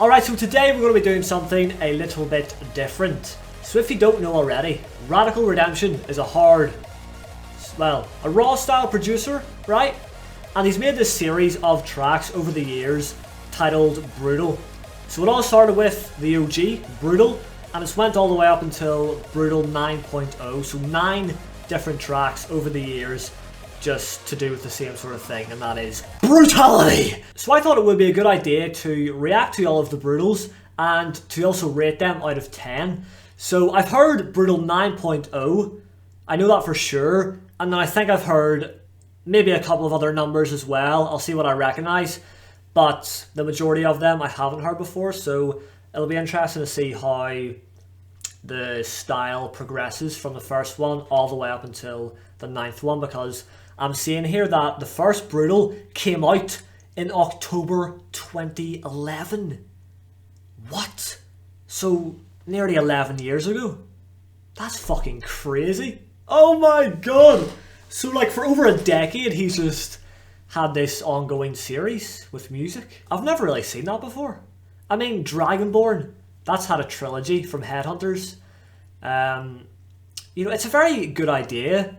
Alright, so today we're going to be doing something a little bit different. So if you don't know already, Radical Redemption is a raw style producer, right? And he's made this series of tracks over the years titled Brutal. So it all started with the OG, Brutal, and it's went all the way up until Brutal 9.0, so 9 different tracks over the years just to do with the same sort of thing, and that is brutality! So I thought it would be a good idea to react to all of the Brutals and to also rate them out of 10. So I've heard Brutal 9.0, I know that for sure, and then I think I've heard maybe a couple of other numbers as well. I'll see what I recognise, but the majority of them I haven't heard before, so it'll be interesting to see how the style progresses from the first one all the way up until the 9th one, because I'm seeing here that the first Brutal came out in October 2011. What? So nearly 11 years ago? That's fucking crazy. Oh my god! So like for over a decade he's just had this ongoing series with music. I've never really seen that before. I mean, Dragonborn, that's had a trilogy from Headhunters. You know, it's a very good idea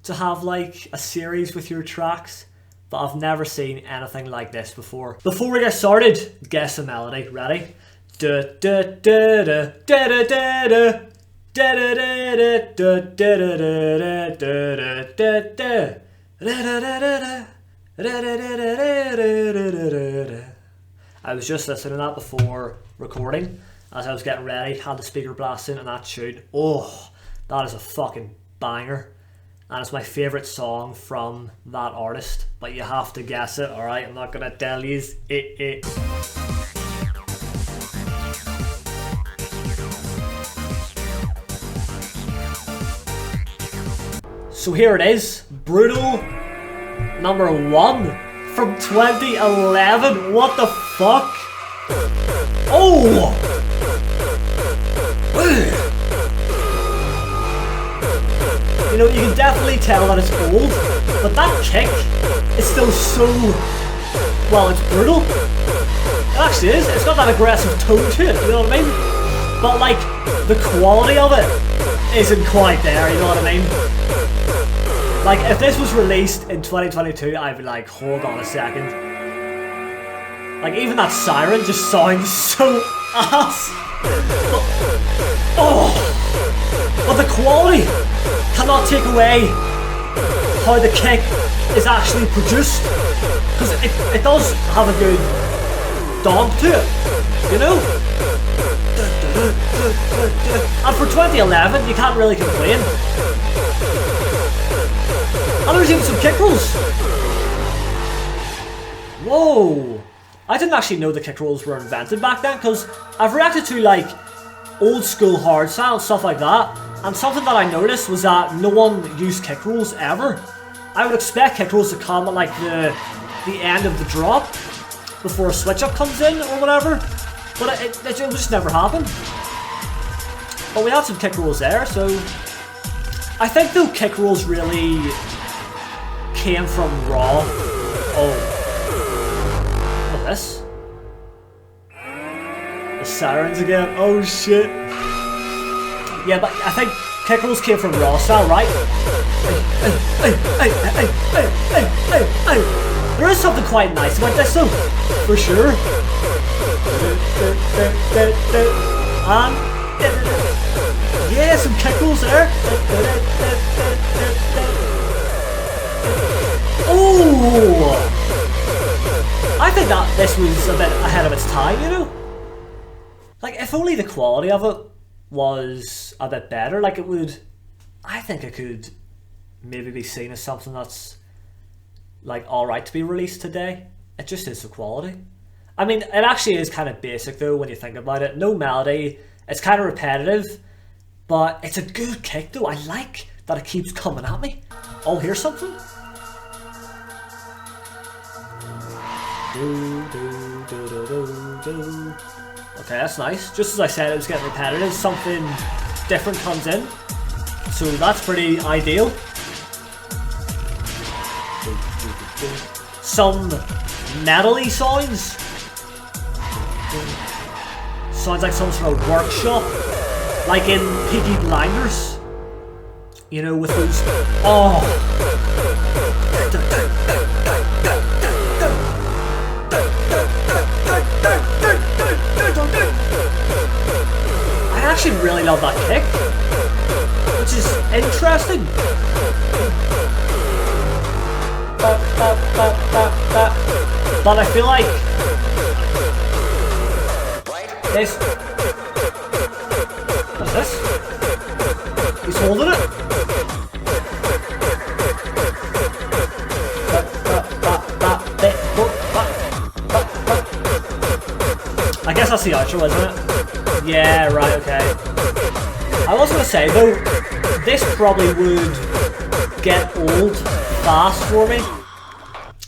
to have like a series with your tracks, but I've never seen anything like this before. Before we get started, guess the melody. Ready? Da da da da da da da da da da da da. I was just listening to that before recording as I was getting ready, had the speaker blasting, and that tune, oh, that is a fucking banger. And it's my favourite song from that artist, but you have to guess it, alright? I'm not gonna tell you. So here it is, Brutal number 1 from 2011. What the fuck? Oh! You know, you can definitely tell that it's old, but that kick is still so, well, it's brutal. It actually is. It's got that aggressive tone to it, you know what I mean? But like, the quality of it isn't quite there, you know what I mean? Like, if this was released in 2022, I'd be like, hold on a second. Like, even that siren just sounds so ass. But the quality cannot take away how the kick is actually produced, because it does have a good dog to it, you know? And for 2011, you can't really complain. And there's even some kick rolls. Whoa! I didn't actually know the kick rolls were invented back then, because I've reacted to like old school hardstyle and stuff like that, and something that I noticed was that no one used kick rolls ever. I would expect kick rolls to come at like the end of the drop before a switch up comes in or whatever, but it just never happened. But we had some kick rolls there, so I think though kick rolls really came from Raw. Oh, look at this. The sirens again. Oh shit. Yeah, but I think kick rolls came from Raw style, right? There is something quite nice about this though, for sure. And yeah, some kick rolls there. Oh! I think that this was a bit ahead of its time, you know? Like, if only the quality of it was a bit better, like it would, I think it could maybe be seen as something that's like alright to be released today. It just is the quality. I mean, it actually is kind of basic though when you think about it. No melody, it's kind of repetitive, but it's a good kick though. I like that it keeps coming at me. Oh, here's something. Okay, that's nice. Just as I said, it was getting repetitive. Something different comes in, so that's pretty ideal. Some metal-y sounds. sounds like some sort of workshop, like in Peaky Blinders. You know, with those. Oh! I actually really love that kick, which is interesting. But I feel like this. What's this? He's holding it. I guess that's the outro, isn't it? Yeah, right, okay. I was going to say, though, this probably would get old fast for me.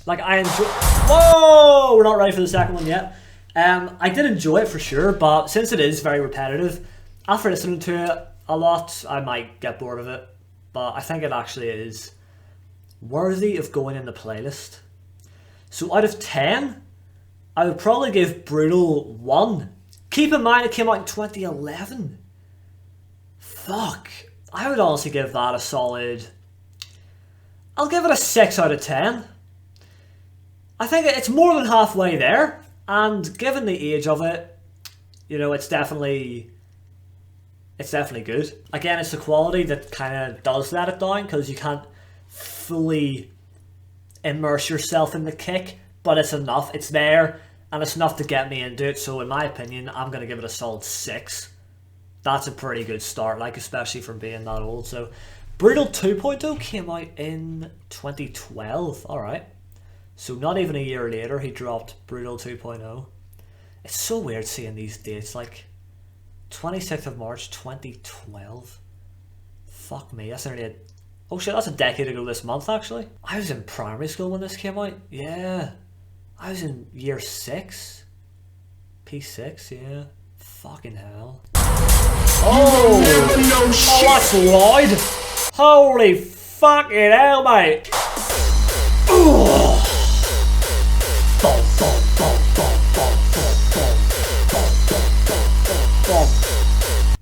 Like, I enjoy... Whoa! We're not ready for the second one yet. I did enjoy it for sure, but since it is very repetitive, after listening to it a lot, I might get bored of it. But I think it actually is worthy of going in the playlist. So out of 10, I would probably give Brutal 1. Keep in mind it came out in 2011. Fuck. I would honestly give that a solid... I'll give it a 6 out of 10. I think it's more than halfway there. And given the age of it, you know, it's definitely good. Again, it's the quality that kind of does let it down, because you can't fully immerse yourself in the kick, but it's enough. It's there, and it's enough to get me into it. So in my opinion, I'm going to give it a solid 6. That's a pretty good start, like, especially from being that old. So Brutal 2.0 came out in 2012. Alright. So not even a year later, he dropped Brutal 2.0. It's so weird seeing these dates, like 26th of March 2012. Fuck me, that's nearly oh shit, that's a decade ago this month, actually. I was in primary school when this came out. Yeah. I was in year 6. P6, yeah. Fucking hell. Oh! No shit! Oh, that's loud! Holy fucking hell, mate! Ugh.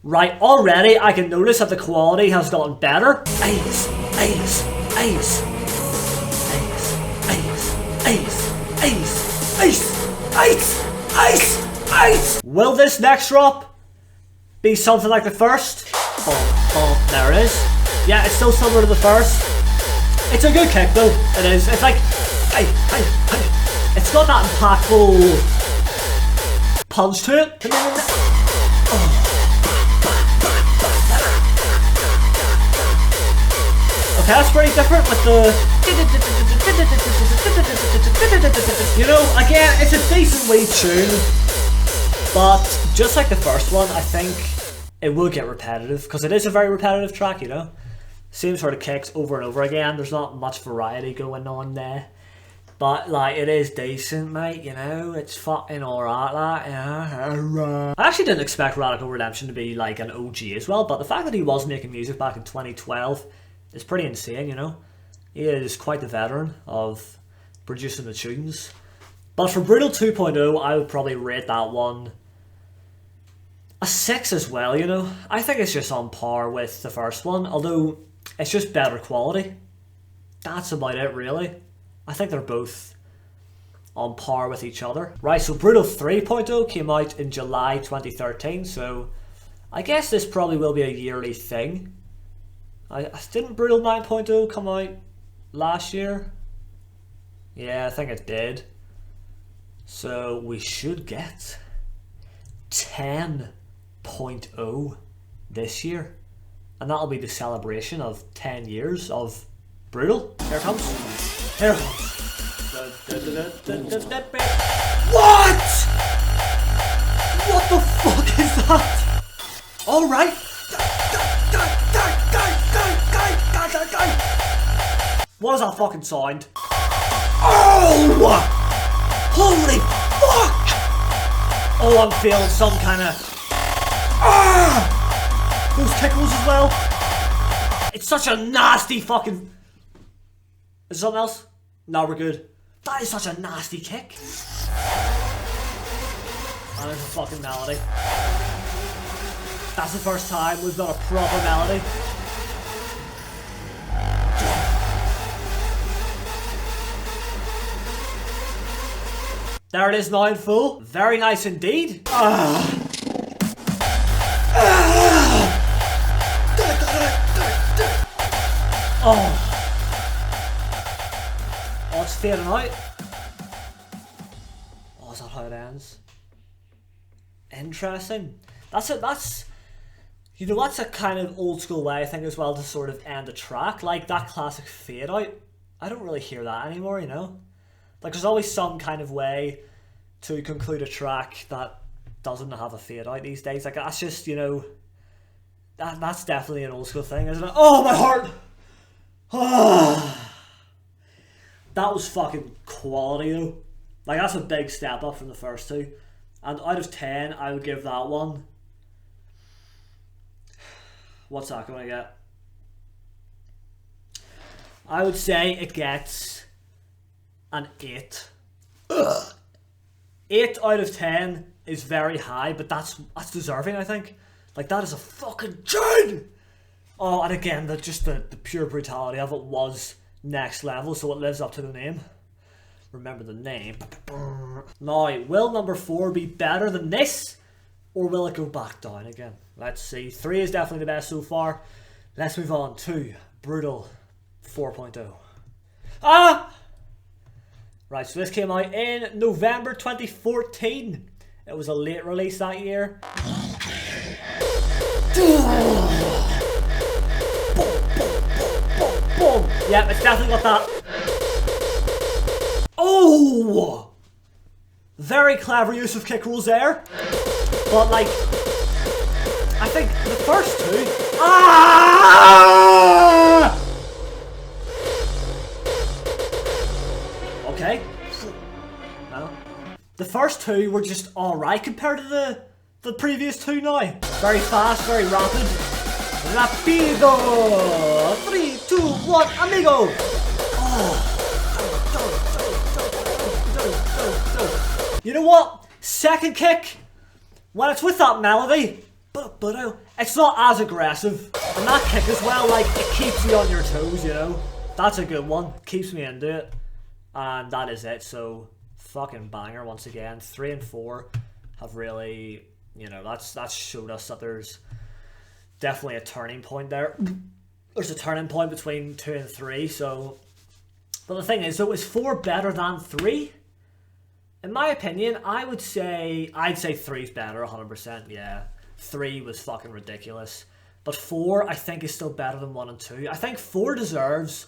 Right, already I can notice that the quality has gotten better. Ace, ace, ace, ace, ace, ace, ace, ace, ace, ace, ace. Will this next drop be something like the first? Oh, there it is. Yeah, it's still similar to the first. It's a good kick though, it is. It's like, hey, hey, hey. It's got that impactful punch to it. Okay, that's pretty different with the... You know, again, it's a decent wee tune, but just like the first one, I think it will get repetitive, because it is a very repetitive track, you know? Same sort of kicks over and over again, there's not much variety going on there. But, like, it is decent, mate, you know? It's fucking alright, like, yeah. I actually didn't expect Radical Redemption to be, like, an OG as well, but the fact that he was making music back in 2012 is pretty insane, you know? He is quite the veteran of producing the tunes. But for Brutal 2.0, I would probably rate that one a 6 as well, you know? I think it's just on par with the first one, although it's just better quality. That's about it, really. I think they're both on par with each other. Right, so Brutal 3.0 came out in July 2013, so I guess this probably will be a yearly thing. Didn't Brutal 9.0 come out last year? Yeah, I think it did. So we should get 10.0 this year. And that'll be the celebration of 10 years of Brutal. Here it comes. Here it comes. What? What the fuck is that? Alright. What does that fucking sound? Oh! Holy fuck! Oh, I'm feeling some kind of... Those tickles as well. It's such a nasty fucking... Is there something else? No, we're good. That is such a nasty kick. And there's a fucking melody. That's the first time we've got a proper melody. There it is now in full. Very nice indeed. Oh, it's fading out. Oh, is that how it ends? Interesting. That's it. That's, you know, that's a kind of old school way, I think, as well, to sort of end a track. Like that classic fade out. I don't really hear that anymore, you know? Like there's always some kind of way to conclude a track that doesn't have a fade out these days. Like that's just, you know, that's definitely an old school thing, isn't it? Oh, my heart! That was fucking quality though. Like that's a big step up from the first two. And out of 10, I would give that one. What's that going to get? I would say it gets an 8. 8 out of 10 is very high, but that's deserving, I think. Like that is a fucking tune. Oh, and again, the pure brutality of it was next level, so it lives up to the name. Remember the name. Now, will number 4 be better than this, or will it go back down again? Let's see. 3 is definitely the best so far. Let's move on to Brutal 4.0. Right, so this came out in November 2014. It was a late release that year. Boom. Yeah, it's definitely got that. Oh! Very clever use of kick rolls there. But like, I think the first two... Okay. No. The first two were just alright compared to the previous two now. Very fast, very rapid. Rapido! 3, 2, 1, amigo! Oh. You know what? Second kick, when it's with that melody, it's not as aggressive. And that kick as well, like, it keeps you on your toes, you know? That's a good one. Keeps me into it. And that is it. So, fucking banger once again. 3 and 4 have really, you know, that's showed us that there's definitely a turning point there. There's a turning point between 2 and 3, so... But the thing is, though, is 4 better than 3? In my opinion, I'd say 3's better, 100%, yeah. 3 was fucking ridiculous. But 4, I think, is still better than 1 and 2. I think 4 deserves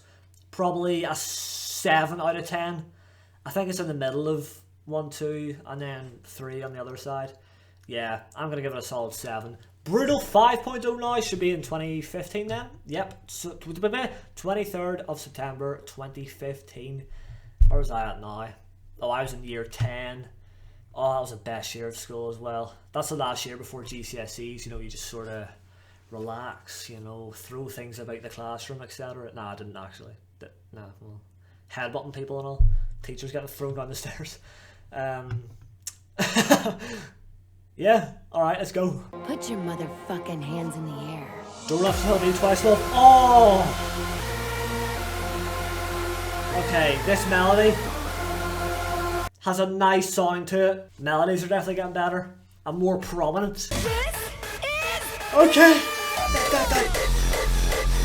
probably a 7 out of 10. I think it's in the middle of 1, 2, and then 3 on the other side. Yeah, I'm going to give it a solid 7. Brutal 5.0 now should be in 2015 then. Yep, so 23rd of September 2015. Where was I at now? Oh, I was in year 10. Oh, that was the best year of school as well. That's the last year before GCSEs, you know, you just sort of relax, you know, throw things about the classroom, etc. No, I didn't actually. No, well, headbutting people and all. Teachers getting thrown down the stairs. Yeah, alright, let's go. Put your motherfucking hands in the air. Don't have to tell me twice, love. Oh! Okay, this melody has a nice sound to it. Melodies are definitely getting better and more prominent. This is... Okay!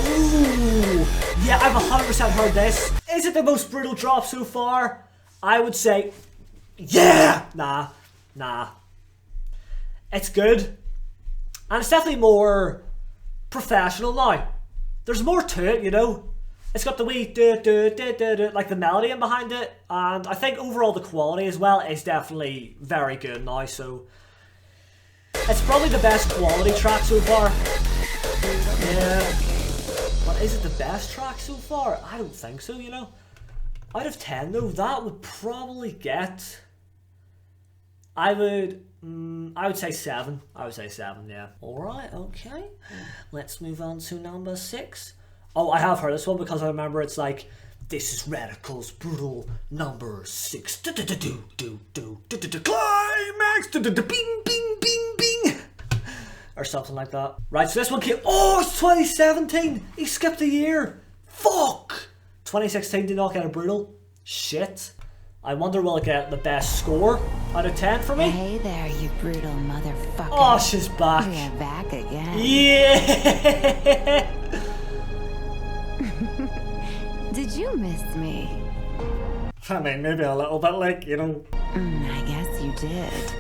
Ooh! Yeah, I've 100% heard this. Is it the most brutal drop so far? I would say... Yeah! Nah. It's good. And it's definitely more professional now. There's more to it, you know? It's got the wee like the melody in behind it. And I think overall the quality as well is definitely very good now, so... It's probably the best quality track so far. Yeah. But is it the best track so far? I don't think so, you know? Out of 10 though, that would probably get... I would say 7. I would say 7, yeah. Alright, okay. Let's move on to number 6. Oh, I have heard this one because I remember it's like, this is Radical's Brutal number 6. Climax! tracks! Bing, bing, bing, bing! Or something like that. Right, so this one came. Oh, it's 2017! He skipped a year! Fuck! 2016 did not get a brutal. Shit. I wonder will it get the best score out of 10 for me? Hey there, you brutal motherfucker. Oh, she's back. We're back again. Yeah! Did you miss me? I mean, maybe a little bit, like, you know. I guess you did.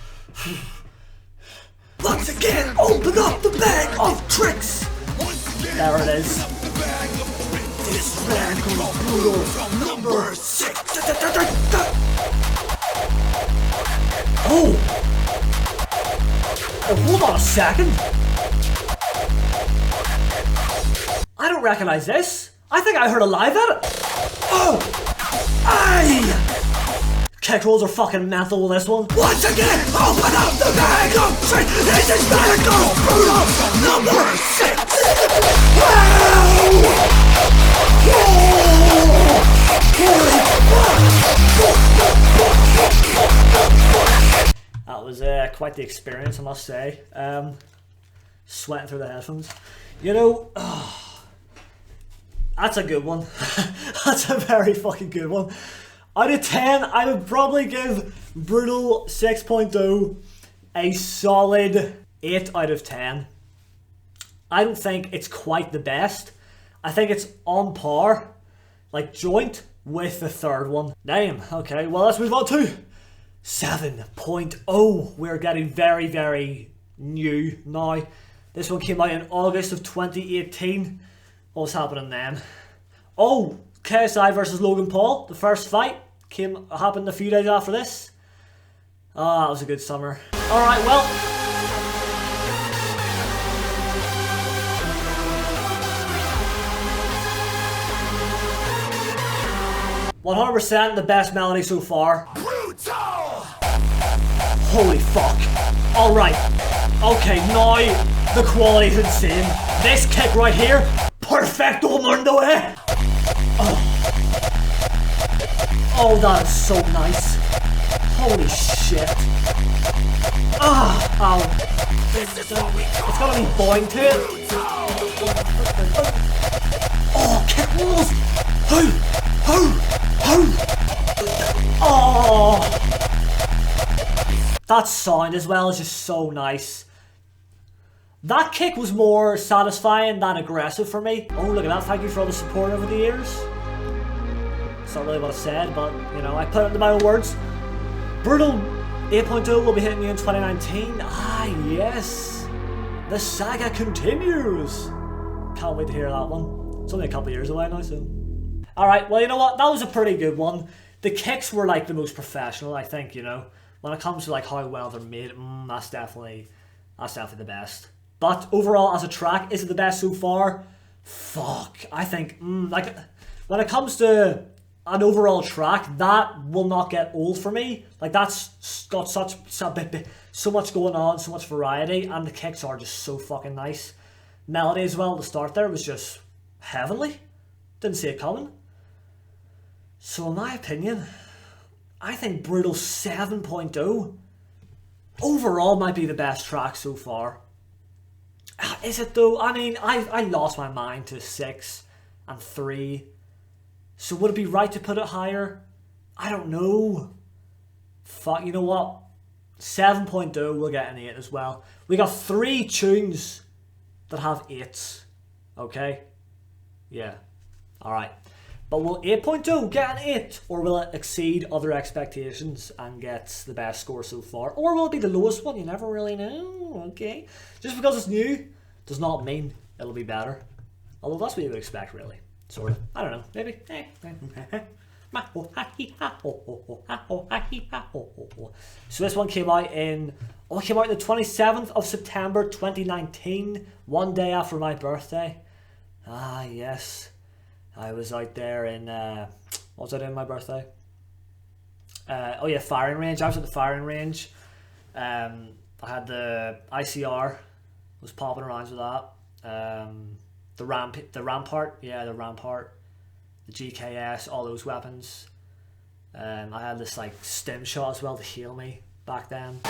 Once again, open up the bag of tricks! There it is. This radical brutal number 6. Oh! Oh, hold on a second. I don't recognize this. I think I heard a live edit. Oh! Aye! Kick rolls are fucking mental with this one. Once again, open up the bag of tricks. This is radical brutal number 6. Wow! That was quite the experience, I must say. Sweating through the headphones. You know, that's a good one. That's a very fucking good one. Out of 10, I would probably give Brutal 6.0 a solid 8 out of 10. I don't think it's quite the best. I think it's on par, like joint, with the third one. Damn, okay, well let's move on to 7.0. We're getting very, very new now. This one came out in August of 2018. What's happening then? Oh, KSI versus Logan Paul. The first fight happened a few days after this. Ah, that was a good summer. Alright, well. 100% the best melody so far. Brutal! Holy fuck. Alright. Okay, now the quality's insane. This kick right here, perfecto mundo, eh? Oh, that is so nice. Holy shit. Ah, ow. It's gotta be boing to it. Oh, kick rolls. Oh, that sound as well is just so nice. That kick was more satisfying than aggressive for me. Oh, look at that. Thank you for all the support over the years. It's not really what I said, but, you know, I put it into my own words. Brutal 8.0 will be hitting you in 2019. Ah, yes. The saga continues. Can't wait to hear that one. It's only a couple of years away now, so. Alright, well, you know what? That was a pretty good one. The kicks were, like, the most professional, I think, you know. When it comes to, like, how well they're made, that's definitely the best. But overall, as a track, is it the best so far? Fuck. I think, like, when it comes to an overall track, that will not get old for me. Like, that's got so much going on, so much variety, and the kicks are just so fucking nice. Melody as well, at the start there, was just heavenly. Didn't see it coming. So in my opinion, I think Brutal 7.0 overall might be the best track so far. Is it though? I mean, I lost my mind to 6 and 3. So would it be right to put it higher? I don't know. Fuck, you know what? 7.0 will get an 8 as well. We got 3 tunes that have 8s. Okay? Yeah. Alright. But will 8.0 get an 8? Or will it exceed other expectations and get the best score so far? Or will it be the lowest one? You never really know. Okay. Just because it's new does not mean it'll be better. Although that's what you would expect, really. Sort of. I don't know. Maybe. So this one came out in... Oh, it came out on the 27th of September 2019. One day after my birthday. Ah, yes. I was out there in, what was I doing on my birthday? Oh yeah, firing range. I was at the firing range. I had the ICR, was popping around with that. The Rampart, yeah, the Rampart, the GKS, all those weapons. I had this like stim shot as well to heal me. back then.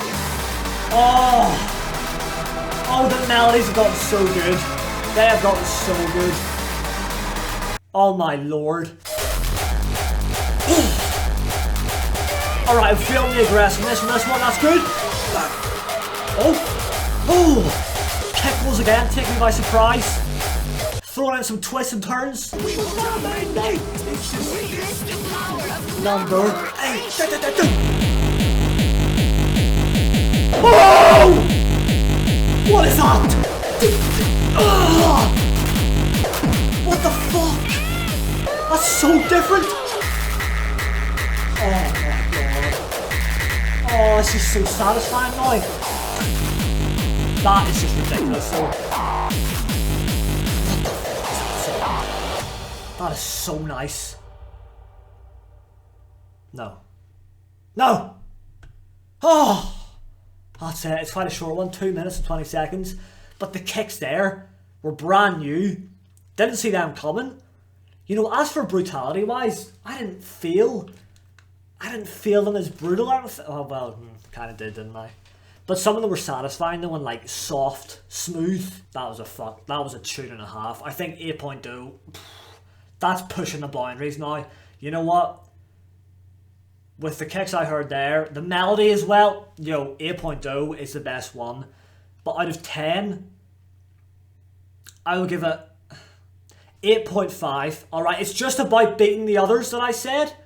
Oh! Oh, the melodies have gotten so good. They have gotten so good. Oh my lord. Alright, I'm feeling the aggressiveness from this one, that's good. Oh! Oh! Kick goes again, take me by surprise. Throwing in some twists and turns. Number 8. Oh! What is that? What the fuck? That's so different. Oh my god. Oh, this is so satisfying now. That is just ridiculous. So, that is so nice. No. No! Oh! That's it. It's quite a short one. 2 minutes and 20 seconds. But the kicks there were brand new. Didn't see them coming. You know, as for brutality wise, I didn't feel them as brutal. Oh well, kind of did, didn't I? But some of them were satisfying though, and like soft, smooth. That was a tune and a half. I think 8.0. That's pushing the boundaries now. You know what? With the kicks I heard there, the melody as well, 8.0 is the best one. But out of 10, I will give it 8.5. Alright, it's just about beating the others that I said.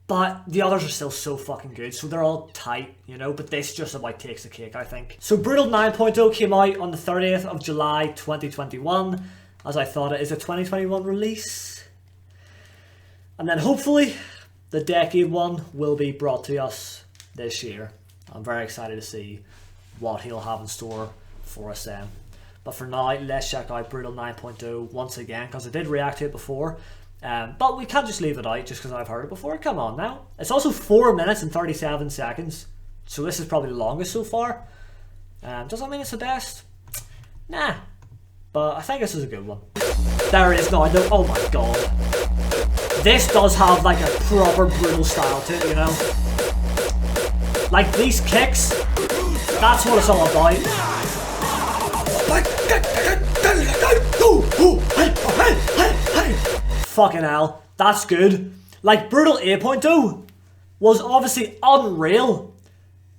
But the others are still so fucking good, so they're all tight, but this just about takes the cake, I think. So Brutal 9.0 came out on the 30th of July 2021, as I thought it is a 2021 release. And then hopefully the Decade one will be brought to us this year. I'm very excited to see what he'll have in store for us then. But for now, let's check out Brutal 9.0 once again, because I did react to it before. But we can't just leave it out just because I've heard it before. Come on now. It's also 4 minutes and 37 seconds. So this is probably the longest so far. Does that mean it's the best? Nah. But I think this is a good one. There it is now. Oh my god. This does have like a proper brutal style to it, Like these kicks, that's what it's all about. Fucking hell, that's good. Like Brutal 8.0 was obviously unreal,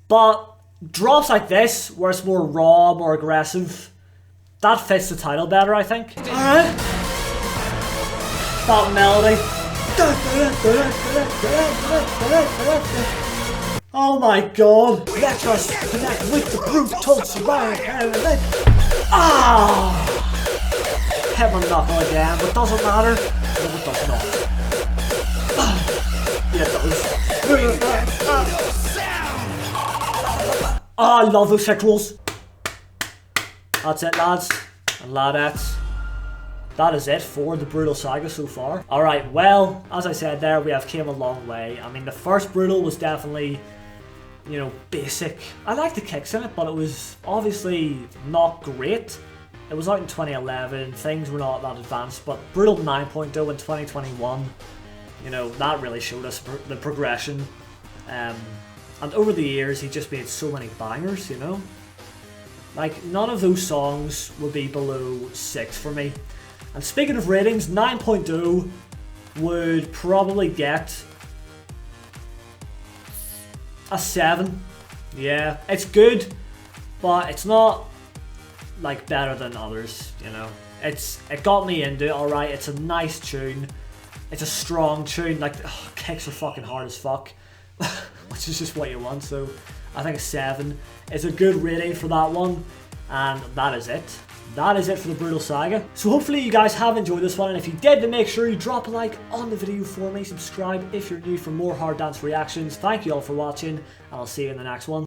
but drops like this, where it's more raw, more aggressive, that fits the title better, I think. Alright. That melody. Oh my god. Let us connect with the brutal surround. Ah! Hit my knuckle again, but doesn't matter. No, it does not. Yeah, it does. I love those kick rolls. That's it, lads and ladettes. That is it for the Brutal Saga so far. Alright, well, as I said there, we have came a long way. I mean, the first Brutal was definitely, basic. I liked the kicks in it, but it was obviously not great. It was out in 2011, things were not that advanced, but Brutal 9.0 in 2021, that really showed us the progression. And over the years, he just made so many bangers, Like, none of those songs would be below 6 for me. And speaking of ratings, 9.0 would probably get a 7. Yeah, it's good, but it's not like better than others, It got me into it, alright. It's a nice tune. It's a strong tune. Like, kicks are fucking hard as fuck, which is just what you want. So I think a 7 is a good rating for that one. And that is it. That is it for the Brutal Saga. So hopefully you guys have enjoyed this one, and if you did, then make sure you drop a like on the video for me. Subscribe if you're new for more hard dance reactions. Thank you all for watching, and I'll see you in the next one.